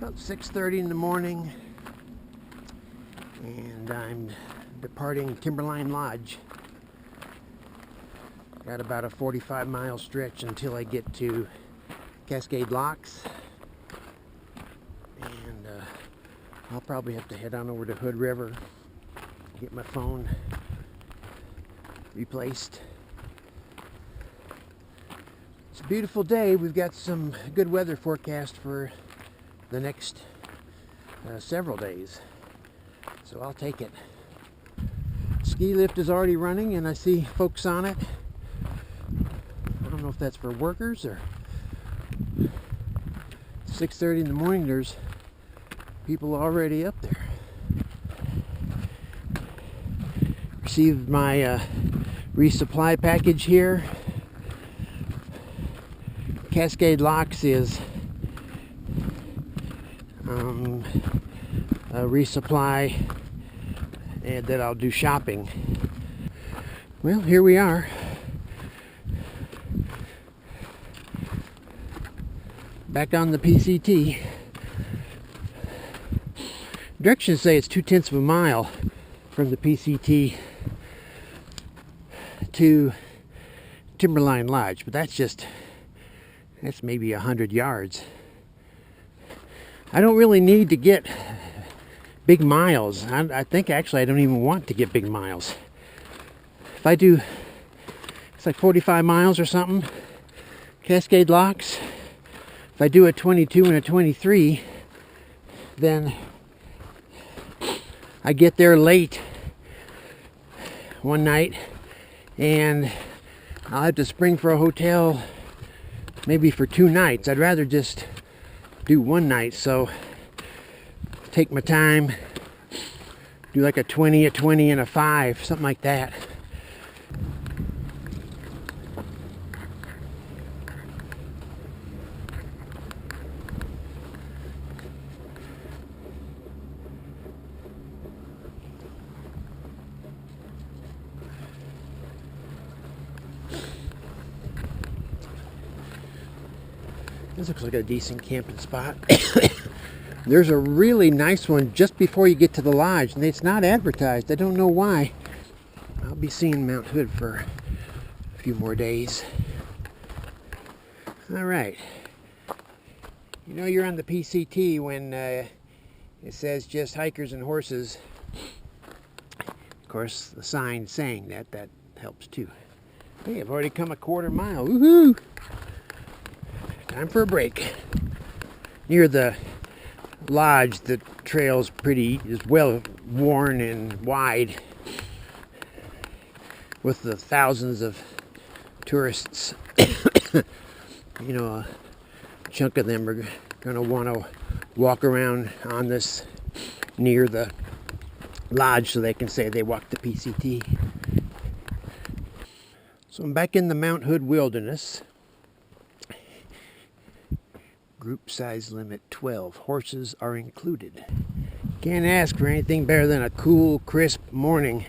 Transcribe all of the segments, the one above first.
About 6:30 in the morning, and I'm departing Timberline Lodge. Got about a 45-mile stretch until I get to Cascade Locks, and I'll probably have to head on over to Hood River, get my phone replaced. It's a beautiful day. We've got some good weather forecast for the next several days, so I'll take it. Ski lift is already running and I see folks on it. I don't know if that's for workers or 6:30 in the morning. There's people already up there. Received my resupply package here. Cascade Locks is a resupply, and that I'll do shopping. Well, here we are. Back on the PCT. Directions say it's 0.2 of a mile from the PCT to Timberline Lodge, but that's maybe 100 yards. I don't really need to get big miles. I think actually I don't even want to get big miles. If I do, it's like 45 miles or something, Cascade Locks. If I do a 22 and a 23, then I get there late one night and I'll have to spring for a hotel maybe for 2 nights. I'd rather just do one night, so take my time, do like a 20, and a 5, something like that. This looks like a decent camping spot. There's a really nice one just before you get to the lodge, and it's not advertised. I don't know why. I'll be seeing Mount Hood for a few more days. All right. You know you're on the PCT when it says just hikers and horses. Of course, the sign saying that helps too. Hey, I've already come a 1/4 mile. Woohoo! Time for a break. Near the lodge, the trail's is well worn and wide, with the thousands of tourists. You know, a chunk of them are going to want to walk around on this near the lodge so they can say they walked the PCT. So I'm back in the Mount Hood wilderness. Group size limit 12. Horses are included. Can't ask for anything better than a cool, crisp morning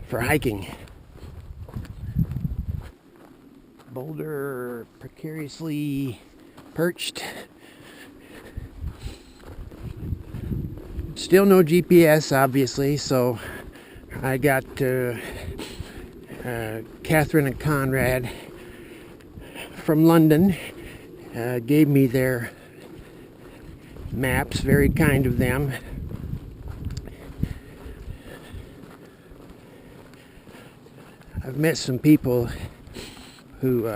for hiking. Boulder precariously perched. Still no GPS, obviously, so I got Catherine and Conrad from London, gave me their maps. Very kind of them. I've met some people who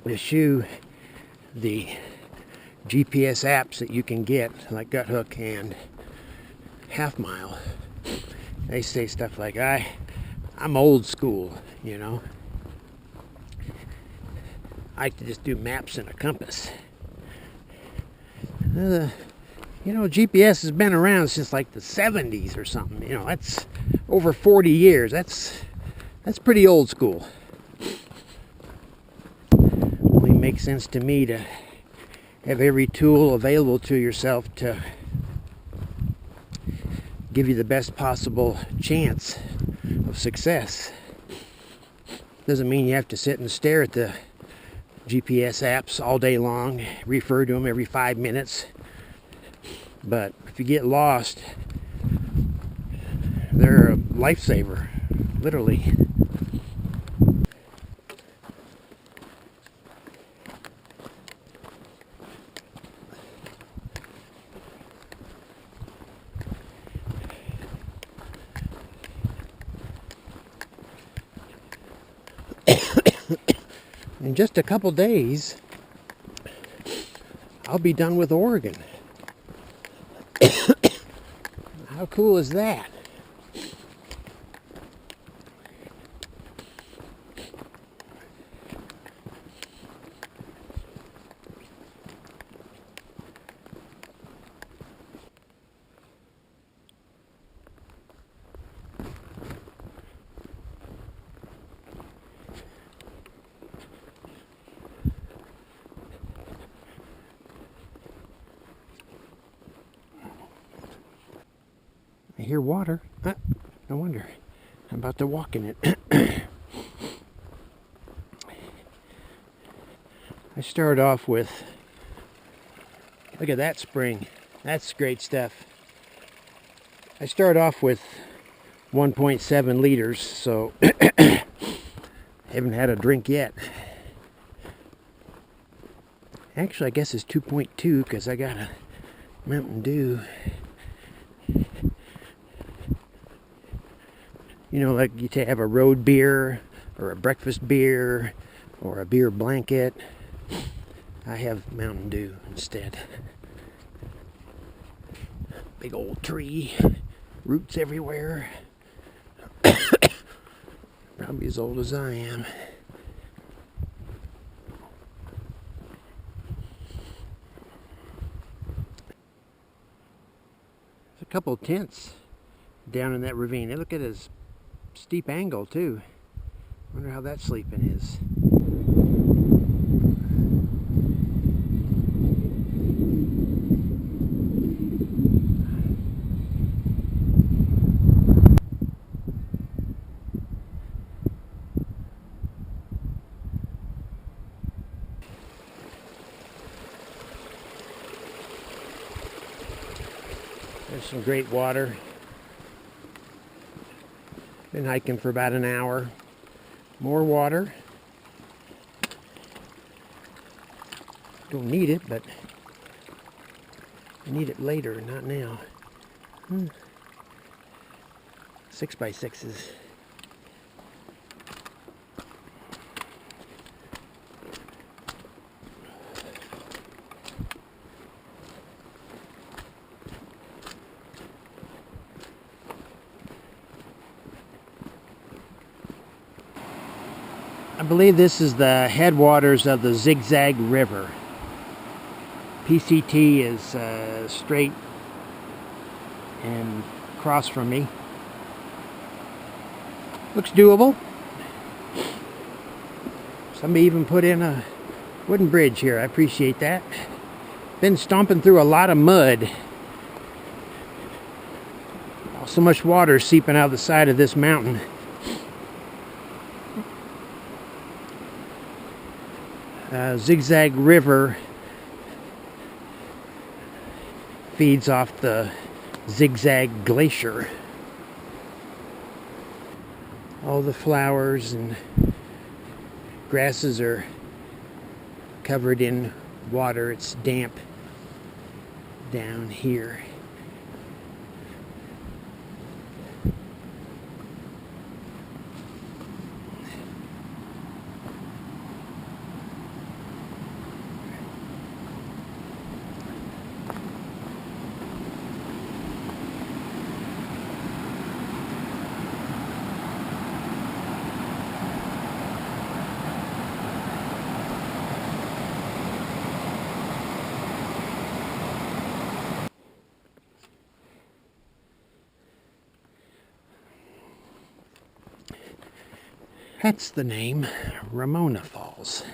eschew the GPS apps that you can get, like Guthook and Half Mile. They say stuff like, I'm old school, you know. I like to just do maps and a compass. You know, GPS has been around since like the 70s or something. You know, that's over 40 years. That's pretty old school. Only makes sense to me to have every tool available to yourself to give you the best possible chance of success. Doesn't mean you have to sit and stare at the GPS apps all day long, refer to them every 5 minutes. But if you get lost, they're a lifesaver, literally. In just a couple days, I'll be done with Oregon. How cool is that? I hear water. No wonder. I'm about to walk in it. I start off with, look at that spring. That's great stuff. I start off with 1.7 liters, so haven't had a drink yet. Actually, I guess it's 2.2 because I got a Mountain Dew. You know, like you have a road beer or a breakfast beer or a beer blanket. I have Mountain Dew instead. Big old tree, roots everywhere. Probably as old as I am. There's a couple of tents down in that ravine. Hey, look at his steep angle too. Wonder how that sleeping is. There's some great water. Been hiking for about an hour. More water. Don't need it, but I need it later, not now. 6x6s. I believe this is the headwaters of the Zigzag River. PCT is straight and across from me. Looks doable. Somebody even put in a wooden bridge here. I appreciate that. Been stomping through a lot of mud. So much water seeping out of the side of this mountain. Zigzag River feeds off the Zigzag Glacier. All the flowers and grasses are covered in water. It's damp down here. That's the name, Ramona Falls.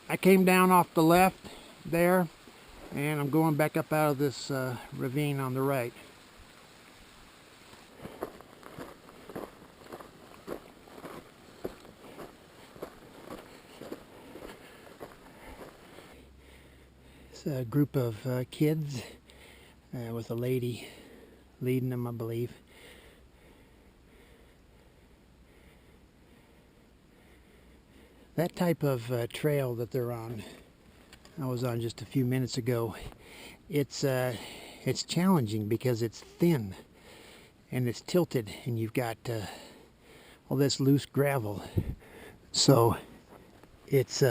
I came down off the left there, and I'm going back up out of this ravine on the right. a group of kids with a lady leading them, I believe. That type of trail that they're on, I was on just a few minutes ago. It's challenging because it's thin and it's tilted, and you've got all this loose gravel. So it's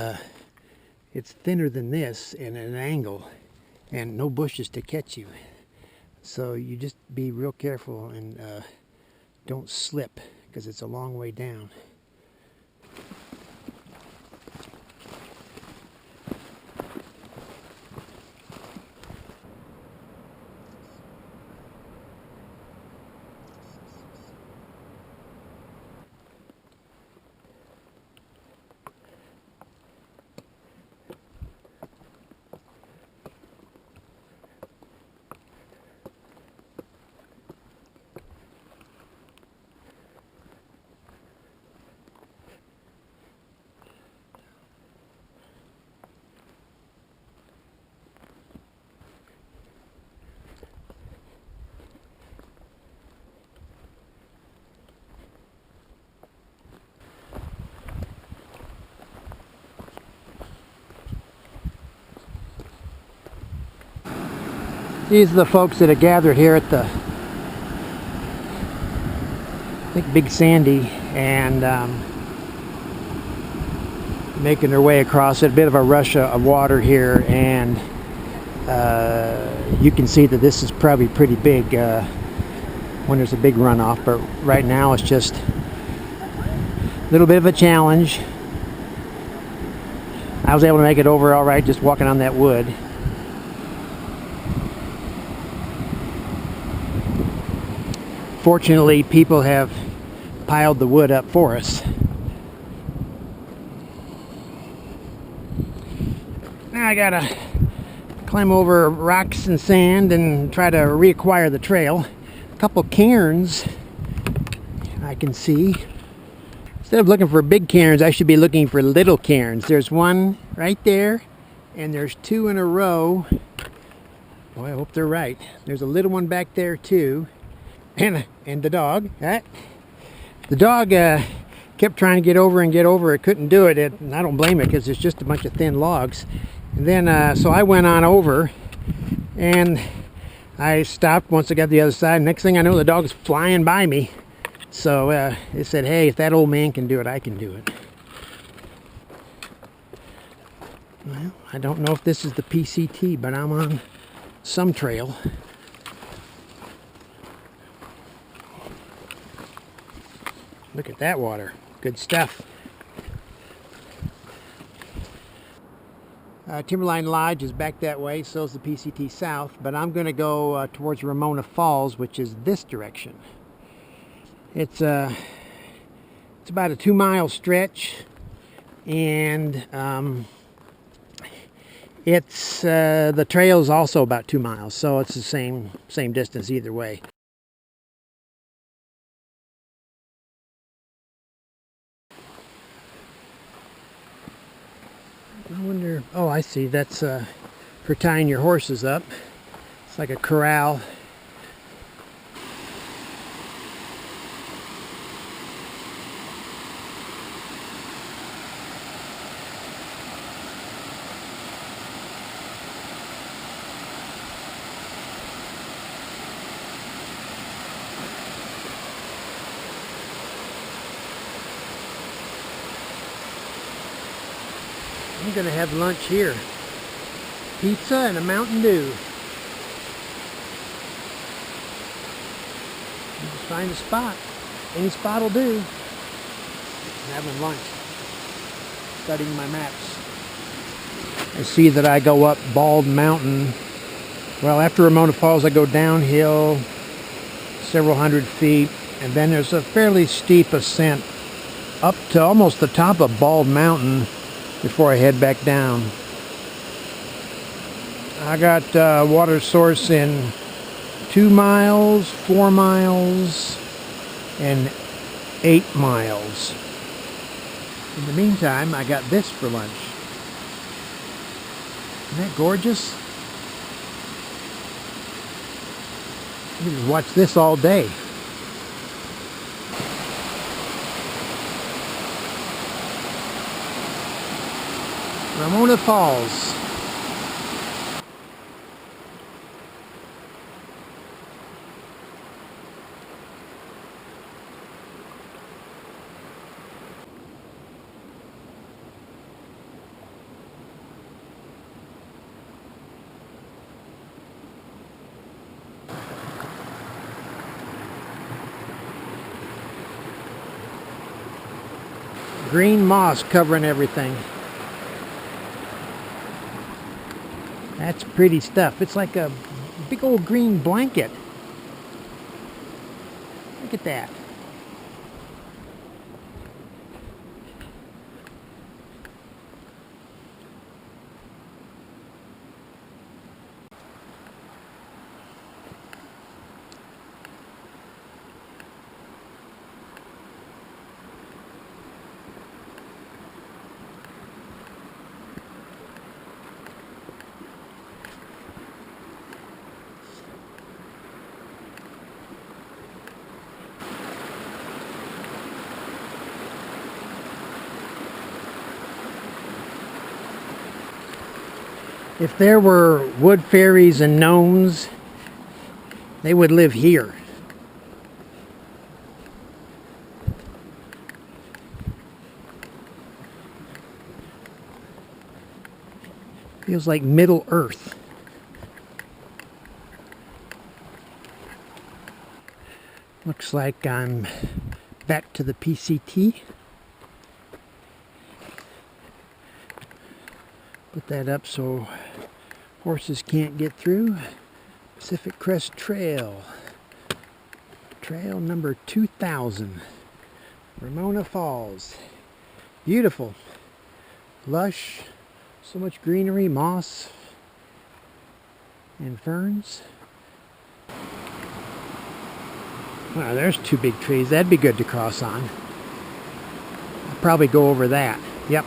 thinner than this and at an angle, and no bushes to catch you. So you just be real careful and don't slip, because it's a long way down. These are the folks that are gathered here at the, I think, Big Sandy, and making their way across it. A bit of a rush of water here, and you can see that this is probably pretty big when there's a big runoff, but right now it's just a little bit of a challenge. I was able to make it over all right just walking on that wood. Fortunately, people have piled the wood up for us. Now I gotta climb over rocks and sand and try to reacquire the trail. A couple cairns I can see. Instead of looking for big cairns, I should be looking for little cairns. There's one right there, and there's two in a row. Boy, I hope they're right. There's a little one back there too. And the dog. The dog kept trying to get over and get over. It couldn't do it. And I don't blame it, because it's just a bunch of thin logs. And then, so I went on over, and I stopped once I got to the other side. Next thing I know, the dog was flying by me. So it said, hey, if that old man can do it, I can do it. Well, I don't know if this is the PCT, but I'm on some trail. Look at that water. Good stuff. Timberline Lodge is back that way, so is the PCT South, but I'm going to go towards Ramona Falls, which is this direction. It's about a 2-mile stretch, and it's the trail is also about 2 miles, so it's the same distance either way. I wonder, oh, I see, that's for tying your horses up. It's like a corral. I'm going to have lunch here. Pizza and a Mountain Dew. Just find a spot. Any spot will do. I'm having lunch. Studying my maps. I see that I go up Bald Mountain. Well, after Ramona Falls, I go downhill several hundred feet, and then there's a fairly steep ascent up to almost the top of Bald Mountain before I head back down. I got water source in 2 miles, 4 miles, and 8 miles. In the meantime, I got this for lunch. Isn't that gorgeous? You can watch this all day. Ramona Falls. Green moss covering everything. That's pretty stuff. It's like a big old green blanket. Look at that. If there were wood fairies and gnomes, they would live here. Feels like Middle Earth. Looks like I'm back to the PCT. Put that up so horses can't get through. Pacific Crest Trail. Trail number 2000. Ramona Falls. Beautiful. Lush. So much greenery, moss, and ferns. Wow, there's two big trees. That'd be good to cross on. I'll probably go over that. Yep.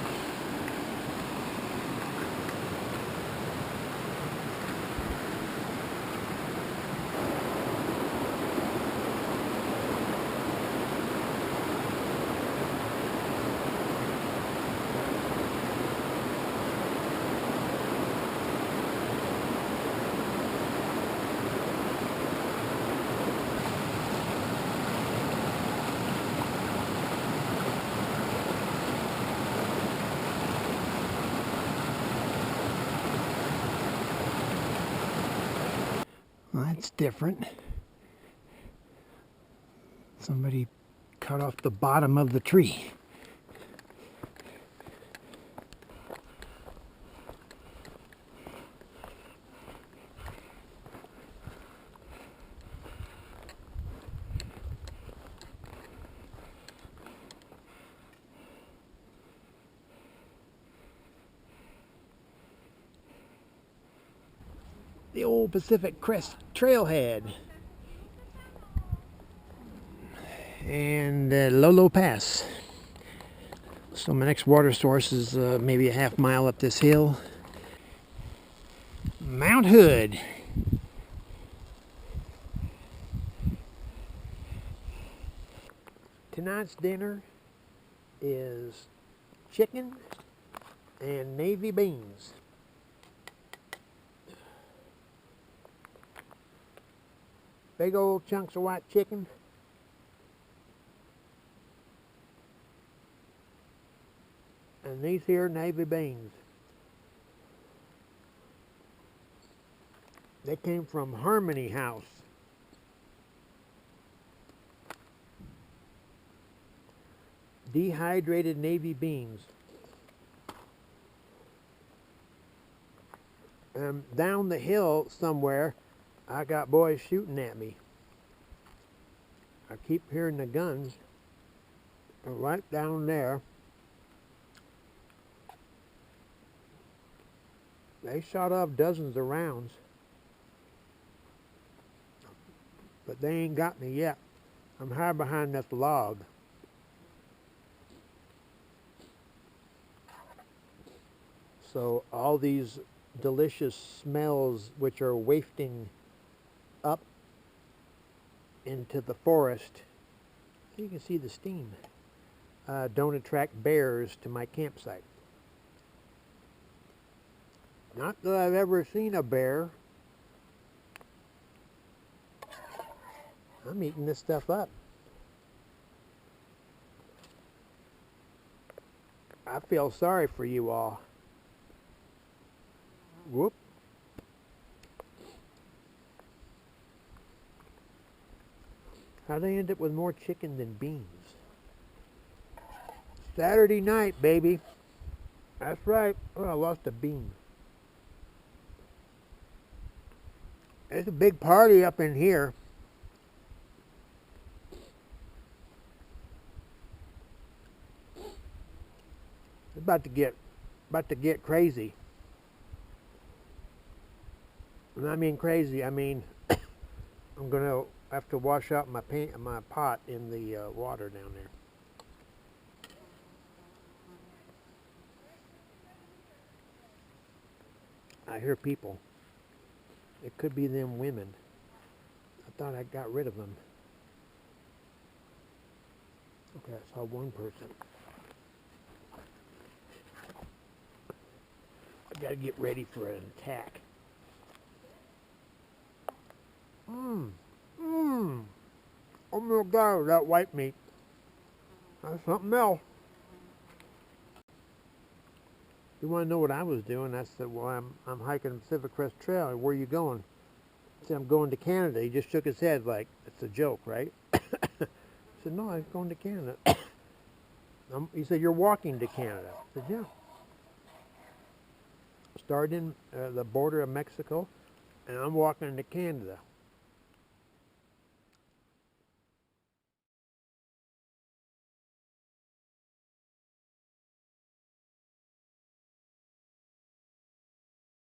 Well, that's different. Somebody cut off the bottom of the tree. The old Pacific Crest Trailhead. And Lolo Pass. So my next water source is maybe a half mile up this hill. Mount Hood. Tonight's dinner is chicken and navy beans. Big old chunks of white chicken. And these here navy beans. They came from Harmony House. Dehydrated navy beans. Down the hill somewhere, I got boys shooting at me. I keep hearing the guns right down there. They shot off dozens of rounds, but they ain't got me yet. I'm hiding behind this log. So all these delicious smells which are wafting up into the forest. So you can see the steam. Don't attract bears to my campsite. Not that I've ever seen a bear. I'm eating this stuff up. I feel sorry for you all. Whoop. How'd they end up with more chicken than beans? Saturday night, baby. That's right. Oh, I lost a bean. It's a big party up in here. It's about to get crazy. When I mean crazy, I mean I'm gonna have to wash out my pot in the water down there. I hear people. It could be them women. I thought I got rid of them. Okay, I saw one person. I gotta get ready for an attack. Oh my God, that white meat. That's something else. You want to know what I was doing? I said, well, I'm hiking the Pacific Crest Trail. Where are you going? I said, I'm going to Canada. He just shook his head like, it's a joke, right? I said, no, I'm going to Canada. He said, you're walking to Canada. I said, yeah. Started in the border of Mexico, and I'm walking to Canada.